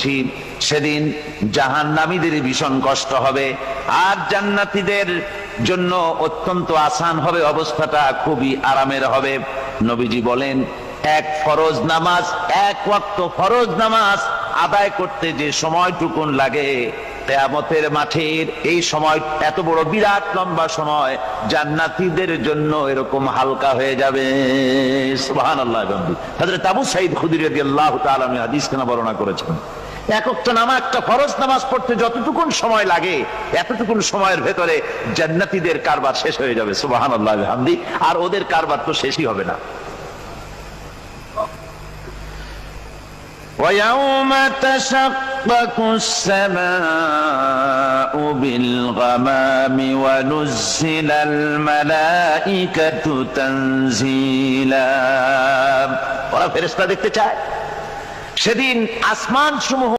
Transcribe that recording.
করছি, সেদিন জাহান্নামীদের ভীষণ কষ্ট হবে, আর জান্নাতীদের জন্য অত্যন্ত আসান হবে, অবস্থাটা খুবই আরামের হবে। নবীজি বলেন, এক ফরজ নামাজ, এক ওয়াক্ত ফরজ নামাজ আদায় করতে যে সময়টুকুন লাগে, কিয়ামতের মাঠের এই সময় এত বড় বিরাট লম্বা সময় জান্নাতীদের জন্য এরকম হালকা হয়ে যাবে। সুবহানাল্লাহ। হযরত আবু সাঈদ খুদরী রাদিয়াল্লাহু তাআলা আনহু হাদিস কেন বর্ণনা করেছেন, এক ওয়াক্ত নামাজ, একটা ফরজ নামাজ পড়তে যতটুকুন সময় লাগে, এতটুকুন সময়ের ভেতরে জান্নাতীদের কারবার শেষ হয়ে যাবে। সুবহানাল্লাহ বিহামদি। আর ওদের কারবার তো শেষই হবে না। وَيَوْمَ تَشَقَّقُ السَّمَاءُ بِالْغَمَامِ وَنُزِّلَ الْمَلَائِكَةُ تَنزِيلًا। ওরা ফেরেশতা দেখতে চায়। সেদিন আসমান সমূহ